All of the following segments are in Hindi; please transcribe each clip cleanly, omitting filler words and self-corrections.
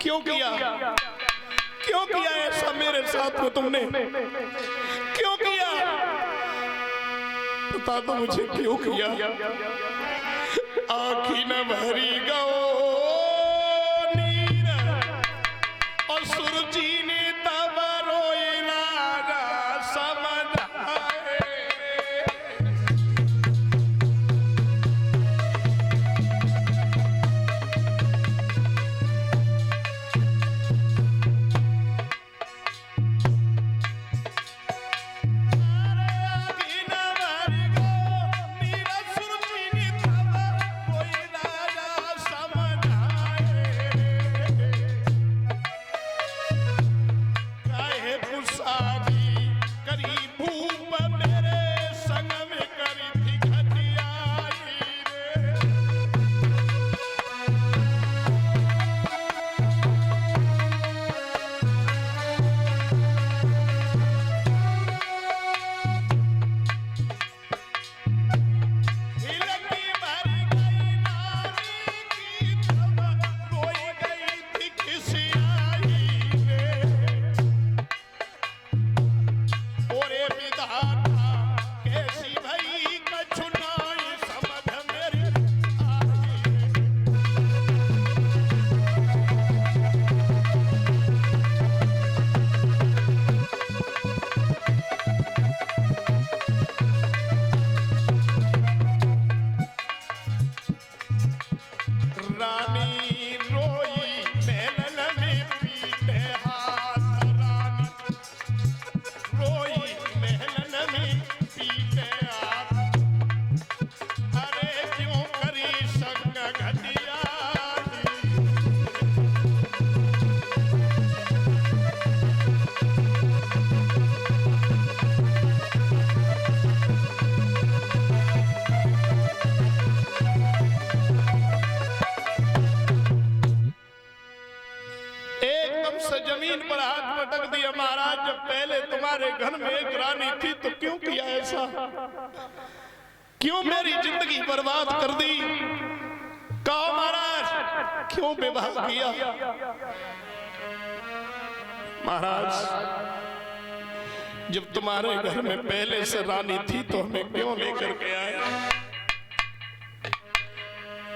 क्यों किया? क्यों किया ऐसा मेरे साथ में तुमने? क्यों किया? बता दो मुझे क्यों किया? आखी न भरी गो नीर और सुरजी ने तब रोए राजा समझ आए। जमीन पर हाथ पटक दिया। महाराज जब पहले तुम्हारे घर में एक रानी थी तो क्यों किया ऐसा? क्यों मेरी जिंदगी बर्बाद कर दी? कहो महाराज क्यों विवाह किया? महाराज जब तुम्हारे घर में पहले से रानी थी तो हमें क्यों लेकर के आए?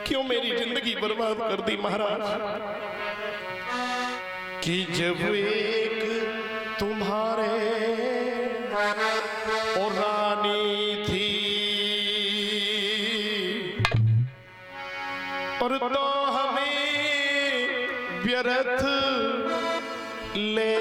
क्यों मेरी जिंदगी बर्बाद कर दी महाराज? कि जब एक तुम्हारे और रानी थी और तो हमें व्यर्थ ले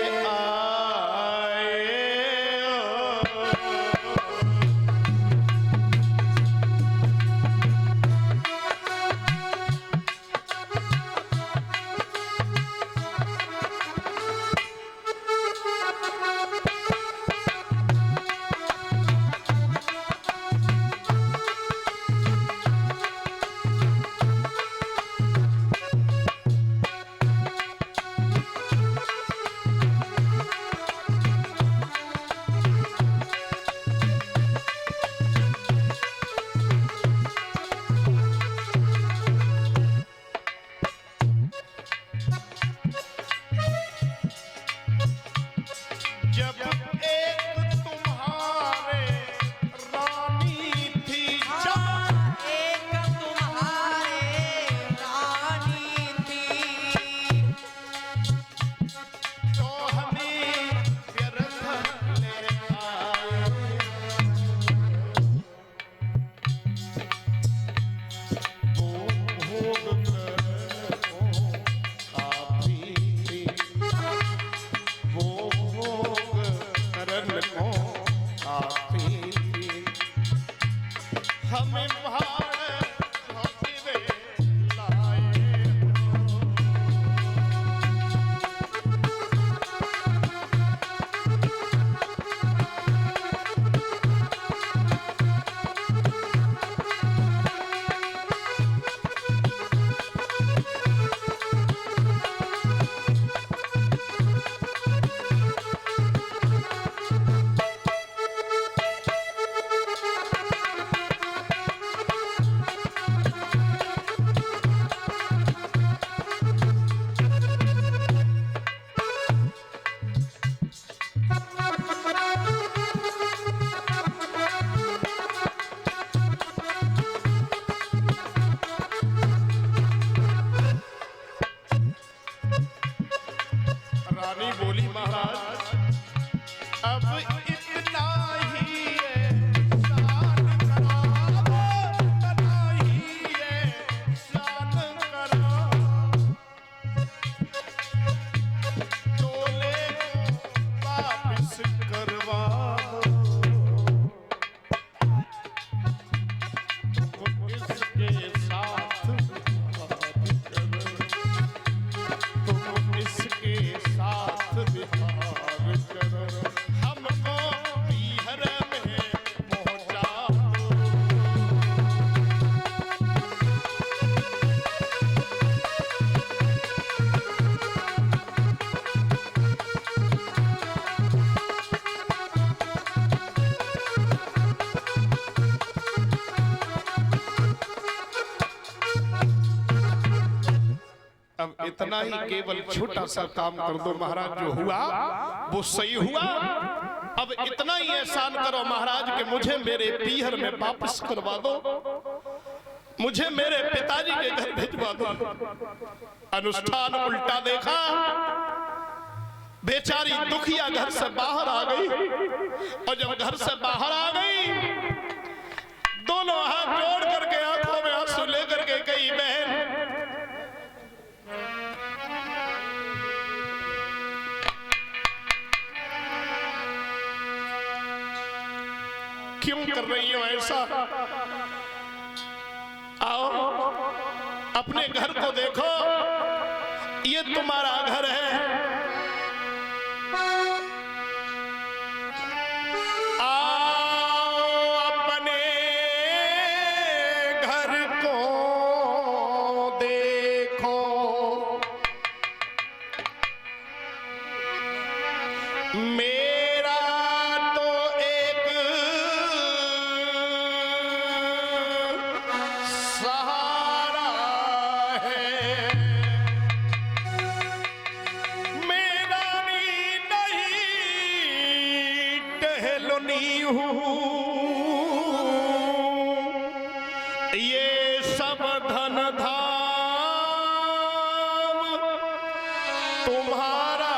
बोली महाराज अब इतना ही एहसान करो, इतना ही एहसान करो, डोले को वापिस करवा अब इतना ही केवल छोटा सा काम कर दो महाराज, जो हुआ वो सही हुआ। अब इतना ही एहसान करो महाराज कि मुझे मेरे पीहर में वापस करवा दो, मुझे मेरे पिताजी के घर भिजवा दो। अनुष्ठान उल्टा देखा, बेचारी दुखिया घर से बाहर आ गई, और जब घर से बाहर आ गई दोनों हाथ जोड़ करके आंखों में आंसू लेकर के कही, बहन क्यों कर रही हो ऐसा? आओ अपने घर को देखो, ये तुम्हारा घर है। आओ अपने घर को देखो, मेरा तो एक सहारा है, मेरा नहीं टहलनी हूँ, ये सब धन धाम तुम्हारा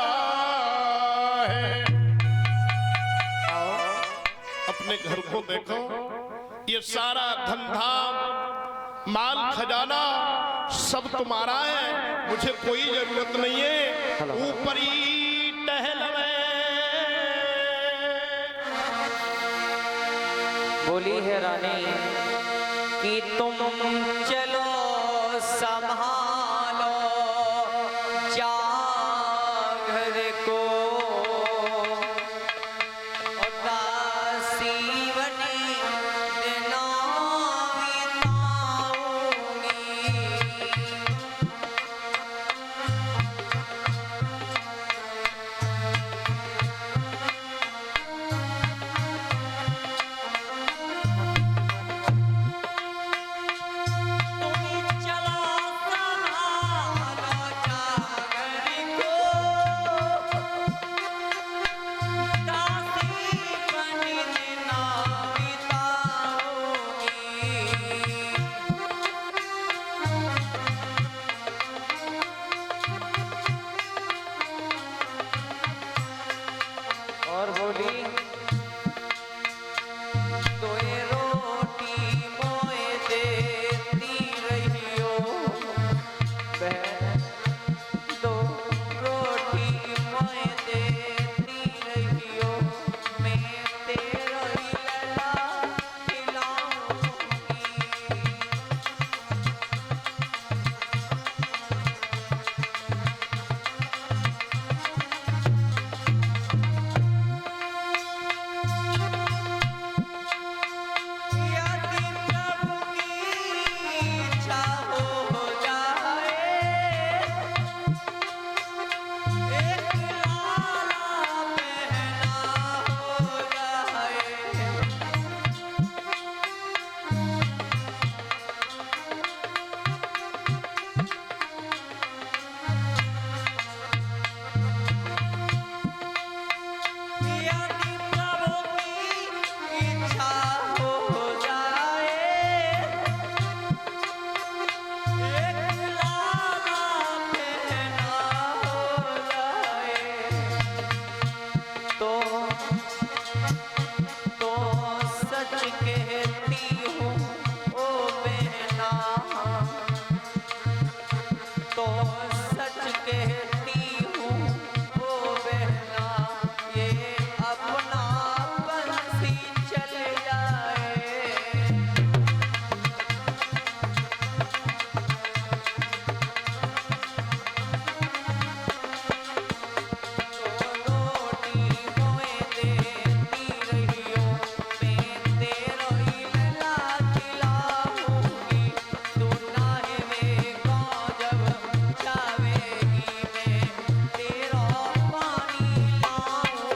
है। आओ अपने घर को देखो, ये सारा धन-धाम माल खजाना सब तुम्हारा है, मुझे कोई जरूरत नहीं है। ऊपर ही टहल बोली है रानी कि तुम चलो संभालो जा घर को, और दासी बनी दिना बिताऊंगी। तो सच कहती हूँ ओ बहना, ये अपना बंसी चल जाए। रोटी मोए देती रही हो, मैं तेरो ही लला खिलाऊंगी। तू नाहे में गाँव जब जावेगी, मैं तेरा पानी लाऊंगी।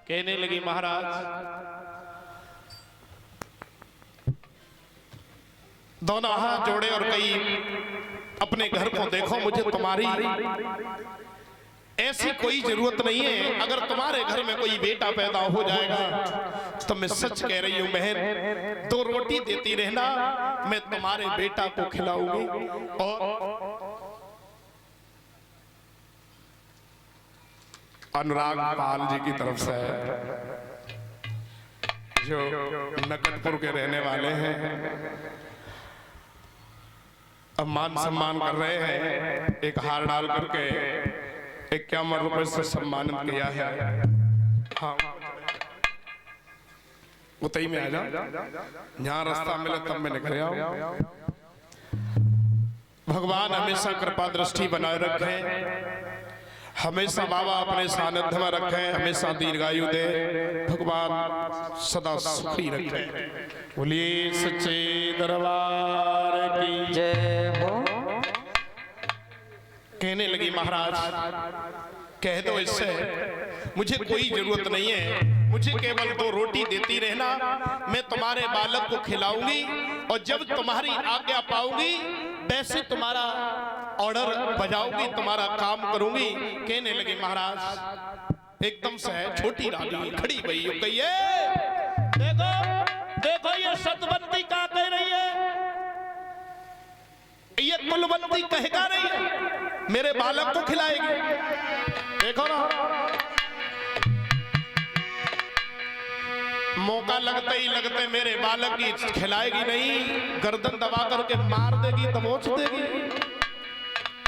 कहने लगी महाराज दोनों हाथ जोड़े और कही अपने घर को देखो, मुझे तुम्हारी ऐसी कोई जरूरत नहीं है। अगर तुम्हारे घर में कोई बेटा पैदा हो जाएगा तो मैं सच कह रही हूं बहन, 2 रोटी देती रहना, मैं तुम्हारे बेटा को खिलाऊंगी। और अनुराग पाल जी की तरफ से जो नकदपुर के रहने वाले हैं, अब मान सम्मान कर रहे हैं। एक हार डाल करके 51 रुपए से सम्मानित किया है। हाँ उतई में आ जाओ, जहां रास्ता मिले तब में निकल आओ। भगवान हमेशा कृपा दृष्टि बनाए रखे, हमेशा बाबा अपने सानिध्य में रखे, हमेशा दीर्घायु दे, भगवान सदा सुखी रखे। बोलिए सच्चे दरबार की जय हो। कहने लगी महाराज कह दो इससे, मुझे कोई जरूरत नहीं है, मुझे केवल 2 रोटी देती रहना, मैं तुम्हारे बालक को खिलाऊंगी और जब तुम्हारी आज्ञा पाऊंगी वैसे तुम्हारा ऑर्डर बजाऊंगी, तुम्हारा काम करूंगी। कहने लगे महाराज एकदम से है छोटी रानी खड़ी भई कहिए, देखो देखो ये सतवंती क्या कह रही है, ये कुलवंती कहेगा नहीं, मेरे बालक को खिलाएगी। देखो ना मौका लगते मेरे बालक की खिलाएगी नहीं, गर्दन दबा करके मार देगी, दबोच देगी।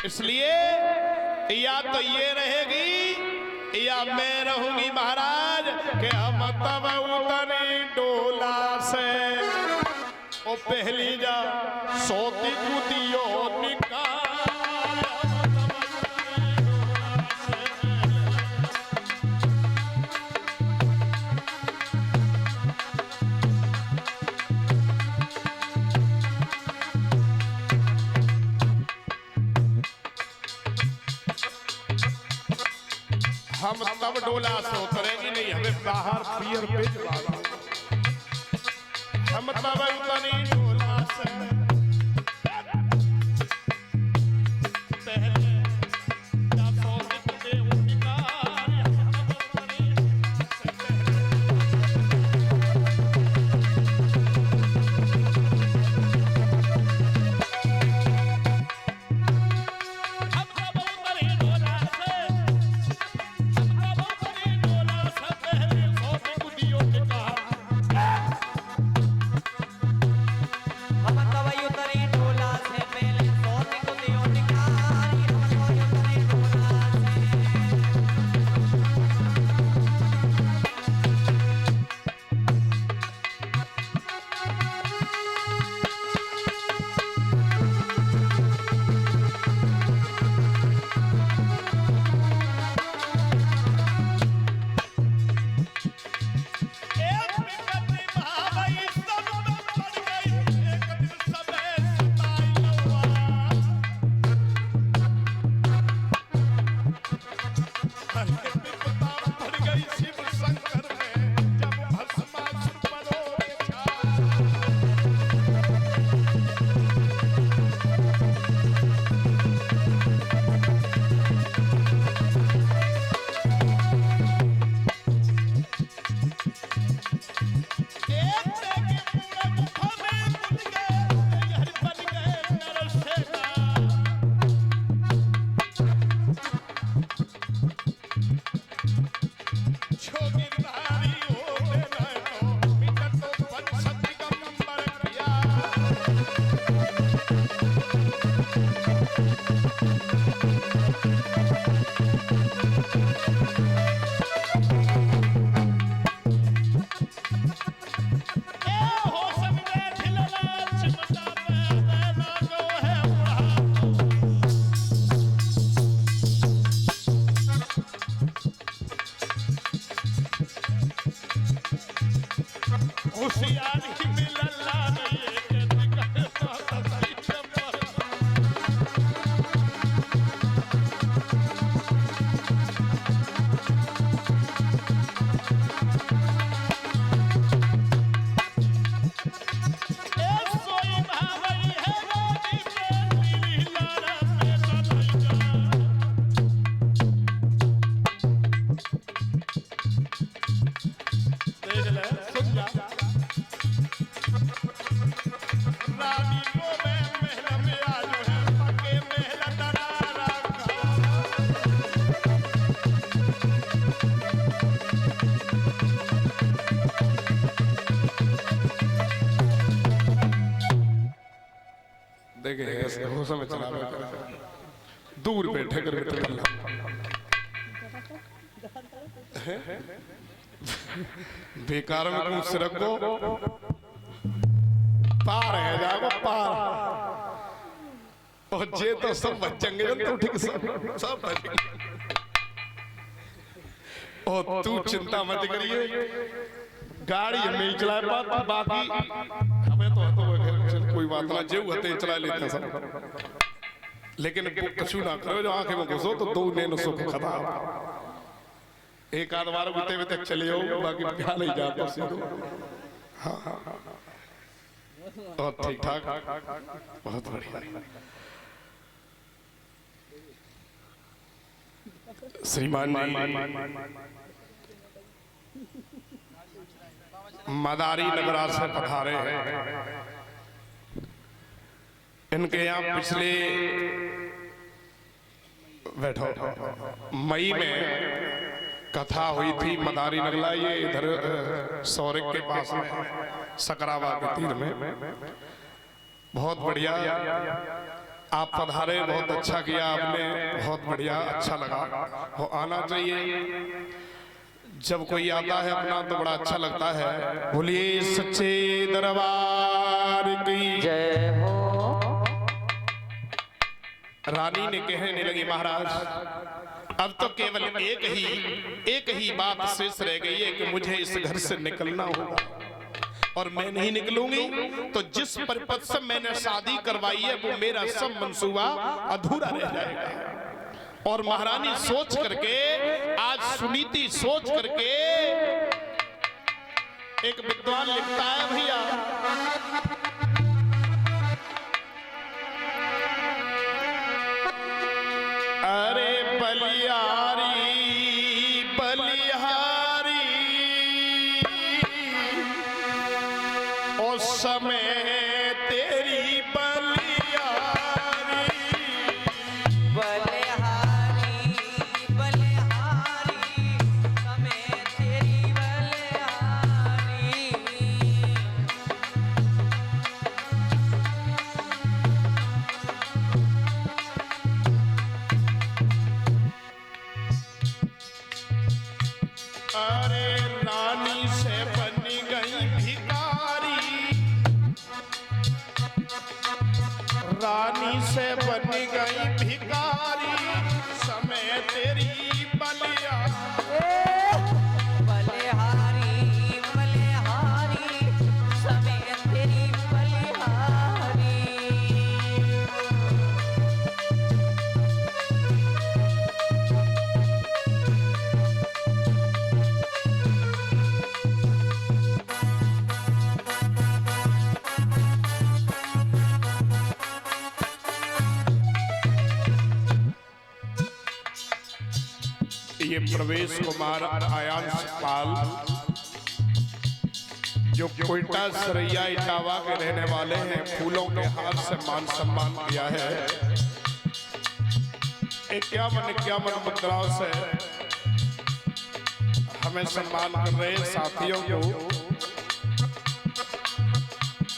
इसलिए या तो ये रहेगी या मैं रहूंगी महाराज कि हम तब उतरे डोला से ओ पहली जा सोती कूदियो निकाल। हम तब डोला से उतरेगी नहीं, हमें बाहर पियर भेजवा दो। हम तब उतरी डोला से पहले या सोच दे उनकार, हम उतरी देखे ऐसे होश में चला दूर बैठे कर बेटे पल्ला बेकार में मुंह से रखो पार है जाओ पार और जे तो सब बचेंगे तो ठीक सब बचेंगे और तू चिंता मत करिए गाड़ी नहीं चला पाता बाकी हमें तो कोई बात ना जो हते चला लेते हैं सब लेकिन कछु ना करो जो आंखें में घुसो तो दो नैन सुख खता एक आध बार बीते हुए तक चले जाओ बाकी क्या नहीं जाता सीधो हाँ और ठीक ठाक बहुत बढ़िया श्रीमान मदारी नगरा से पधारे हैं इनके यहाँ पिछले बैठो मई में कथा हुई थी मदारी नगला ये इधर सौरिक के पास में सकरावा के तीर में बहुत बढ़िया आप पधारे बहुत अच्छा किया आपने बहुत बढ़िया अच्छा लगा हो आना चाहिए जब कोई आता है अपना तो बड़ा अच्छा लगता है बोलिए सच्चे दरबार की जय हो। रानी ने कहने लगी महाराज अब तो केवल एक ही बात शेष रह गई है कि मुझे इस घर से निकलना होगा और मैं नहीं निकलूंगी तो जिस परिपथ से मैंने शादी करवाई है वो मेरा सब मंसूबा अधूरा रह जाएगा। और महारानी सोच करके आज सुनीति सोच करके एक विद्वान लिखता है भैया अरे बलियारी बलिहारी ओ समय तेरी बलियारी बलिहारी बलिहारी समय तेरी बलिहारी अरे रानी से बनी गई भिखारी रानी से बनी गई भिखारी समय तेरी बलिया बलिहारी बलिहारी समय तेरी बलिहारी ये प्रवेश कुमार आयांश पाल जो कोयटा सरैया इटावा के रहने वाले हैं फूलों के हार से मान सम्मान किया है 51 मुद्राओं से हमें सम्मान कर रहे साथियों को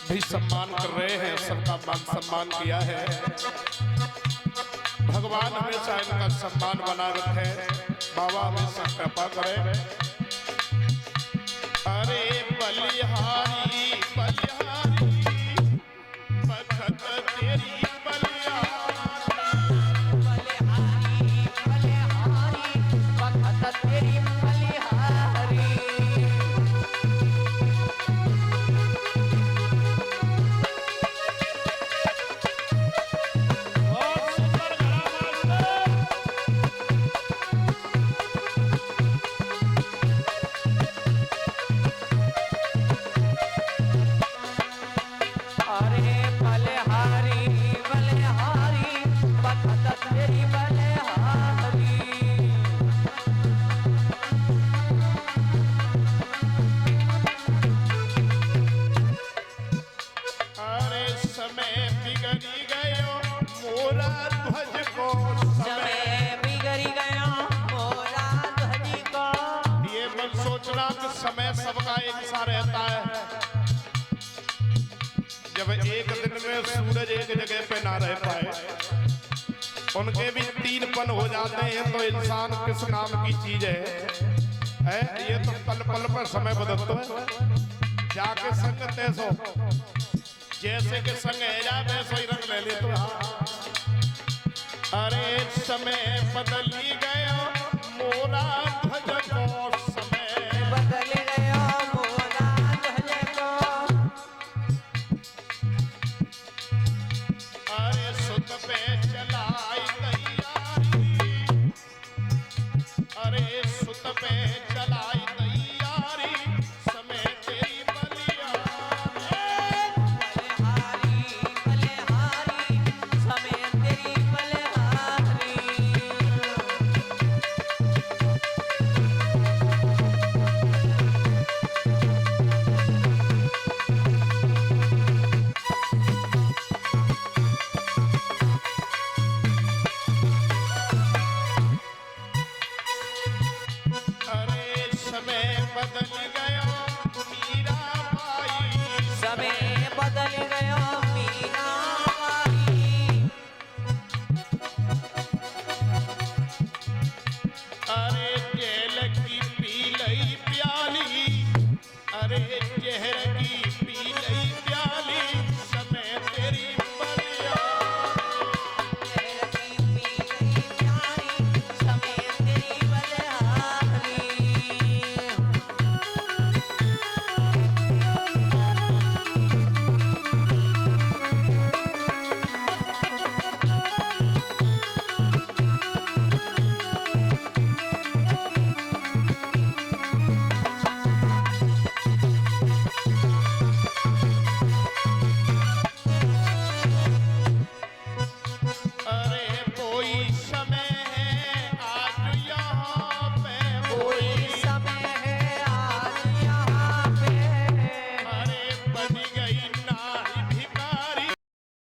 भी सम्मान कर रहे हैं सबका मान सम्मान किया है भगवान हमेशा इनका सम्मान बना रखे बाबा हमेशा कृपा करे अरे बलिहारी बलिहारी बखत तेरी बलिहारी बलिहारी वक्त तेरी बलिहारी अरे बलिहारी बलिहारी वक्त तेरी बलिहारी अरे समय बिगड़ी गयो मोरा ध्वज को समय बिगड़ी गया मोरा ध्वज को ये मत सोचना कि समय सबका एक सा रहता है जब एक दिन में सूरज एक जगह पे ना रह पाए, उनके भी 3 पन हो जाते हैं, तो इंसान किस नाम की चीज है? ये तो पल पल पर समय बदलता है। जाके संग तैसो, जैसे के संग है जा वैसो ही रंग ले ले तो। अरे समय बदली गया मोरा ध्वज को, समय बदल गया मोरा ध्वज को। अरे सुत पे चलाई तैयारी, अरे सुत पे चला